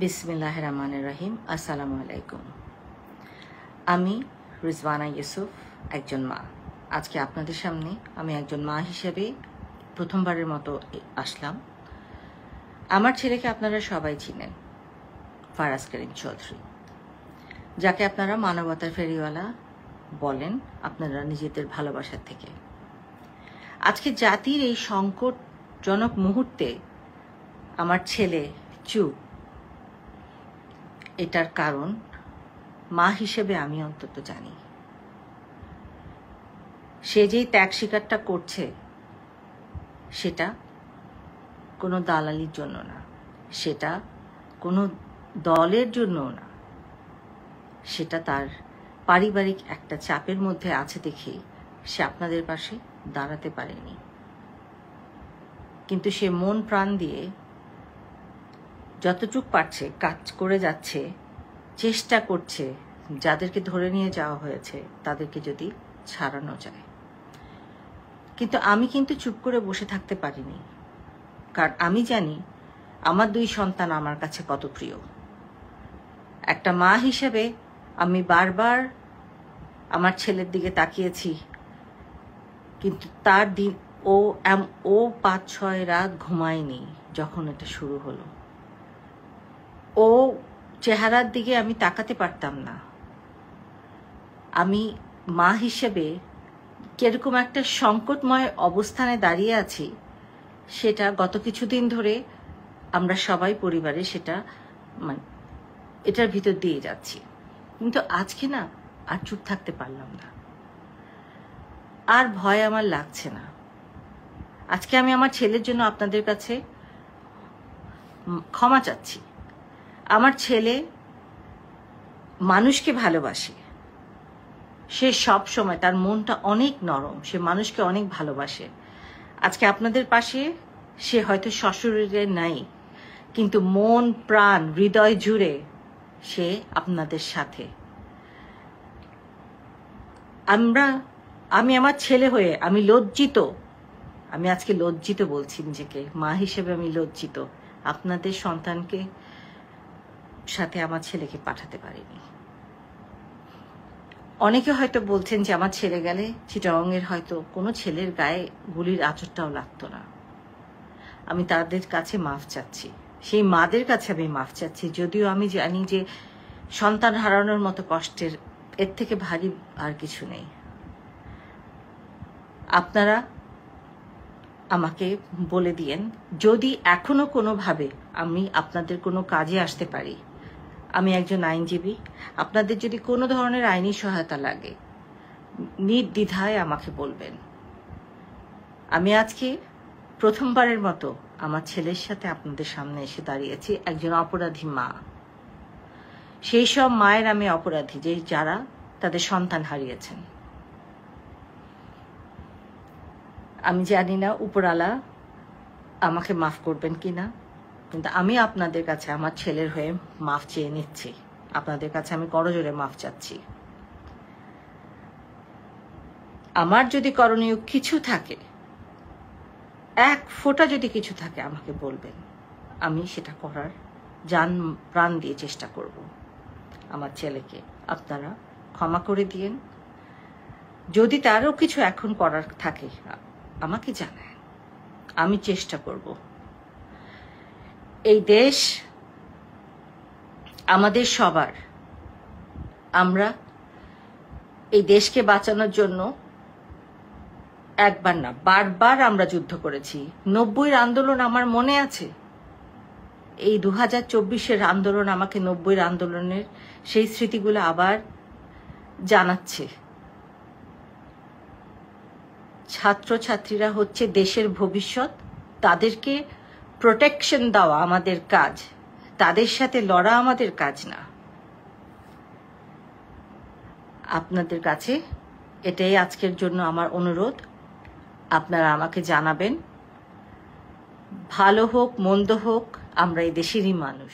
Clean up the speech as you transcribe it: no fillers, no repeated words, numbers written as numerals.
বিসমিল্লাহির রহমানির রহিম। আসসালামু আলাইকুম। আমি রিজওয়ানা ইউসুফ, একজন মা। আজকে আপনাদের সামনে আমি একজন মা হিসেবে প্রথমবারের মতো আসলাম। আমার ছেলেকে আপনারা সবাই চিনেন, ফারাজ করিম চৌধুরী, যাকে আপনারা মানবতার ফেরিওয়ালা বলেন আপনারা নিজেদের ভালোবাসার থেকে। আজকে জাতির এই সংকটজনক মুহূর্তে আমার ছেলে চুপ, এটার কারণ মা হিসেবে আমি অন্তত জানি। সে যেই ত্যাগ স্বীকারটা করছে সেটা কোনো দালালির জন্য না, সেটা কোনো দলের জন্যও না, সেটা তার পারিবারিক একটা চাপের মধ্যে আছে দেখেই সে আপনাদের পাশে দাঁড়াতে পারেনি। কিন্তু সে মন প্রাণ দিয়ে যতটুকু পারছে কাজ করে যাচ্ছে, চেষ্টা করছে যাদেরকে ধরে নিয়ে যাওয়া হয়েছে তাদেরকে যদি ছাড়ানো যায়। কিন্তু আমি কিন্তু চুপ করে বসে থাকতে পারিনি, কারণ আমি জানি আমার দুই সন্তান আমার কাছে কত প্রিয়। একটা মা হিসেবে আমি বারবার আমার ছেলের দিকে তাকিয়েছি, কিন্তু তার দিন ও 5-6 রাত ঘুমায়নি যখন এটা শুরু হলো। ও চেহারার দিকে আমি তাকাতে পারতাম না। আমি মা হিসেবে কিরকম একটা সংকটময় অবস্থানে দাঁড়িয়ে আছি সেটা গত কিছুদিন ধরে আমরা সবাই পরিবারে সেটা এটার ভিতর দিয়ে যাচ্ছি। কিন্তু আজকে না আর চুপ থাকতে পারলাম না, আর ভয় আমার লাগছে না। আজকে আমি আমার ছেলের জন্য আপনাদের কাছে ক্ষমা চাচ্ছি। আমার ছেলে মানুষকে ভালোবাসে, সে সব সময়, তার মনটা অনেক নরম, সে মানুষকে অনেক ভালোবাসে। আজকে আপনাদের পাশে সে হয়তো শ্বশুরে নাই, কিন্তু মন প্রাণ হৃদয় জুড়ে সে আপনাদের সাথে। আমি আমার ছেলে হয়ে আমি লজ্জিত, আমি আজকে লজ্জিত বলছি নিজেকে, মা হিসেবে আমি লজ্জিত আপনাদের সন্তানকে সাথে আমার ছেলেকে পাঠাতে পারিনি। অনেকে হয়তো বলছেন যে আমার ছেলে গেলে চিটাগংয়ের হয়তো কোনো ছেলের গায়ে গুলির আঁচড়টাও লাগতো না। আমি তাদের কাছে মাফ চাচ্ছি, সেই মাদের কাছে আমি মাফ চাচ্ছি, যদিও আমি জানি যে সন্তান হারানোর মতো কষ্টের এর থেকে ভারী আর কিছু নেই। আপনারা আমাকে বলে দিয়েন, যদি এখনো কোনোভাবে আমি আপনাদের কোনো কাজে আসতে পারি। আমি একজন আইনজীবী, আপনাদের যদি কোনো ধরনের আইনি সহায়তা লাগে নির্দ্বিধায় আমাকে বলবেন। আমি আজকে প্রথমবারের মতো আমার ছেলের সাথে আপনাদের সামনে এসে দাঁড়িয়েছি, একজন অপরাধী মা। সেই সব মায়ের আমি অপরাধী যে যারা তাদের সন্তান হারিয়েছেন। আমি জানি না উপরওয়ালা আমাকে মাফ করবেন কিনা, কিন্তু আমি আপনাদের কাছে আমার ছেলের হয়ে মাফ চেয়ে নিচ্ছি। আপনাদের কাছে আমি করজোড়ে মাফ চাচ্ছি। আমার যদি করণীয় কিছু থাকে, এক ফোঁটা যদি কিছু থাকে আমাকে বলবেন, আমি সেটা করার জান প্রাণ দিয়ে চেষ্টা করব। আমার ছেলেকে আপনারা ক্ষমা করে দিয়েন। যদি তারও কিছু এখন করার থাকে আমাকে জানান, আমি চেষ্টা করব। এই দেশ আমাদের সবার। আমরা এই দেশকে বাঁচানোর জন্য একবার না বারবার আমরা যুদ্ধ করেছি। 90-র আন্দোলন আমার মনে আছে, এই 2024-এর আন্দোলন আমাকে 90-র আন্দোলনের সেই স্মৃতিগুলো আবার জানাচ্ছে। ছাত্রছাত্রীরা হচ্ছে দেশের ভবিষ্যৎ, তাদেরকে প্রোটেকশন দেওয়া আমাদের কাজ, তাদের সাথে লড়া আমাদের কাজ না। আপনাদের কাছে এটাই আজকের জন্য আমার অনুরোধ। আপনারা আমাকে জানাবেন, ভালো হোক মন্দ হোক আমরা এই দেশেরই মানুষ।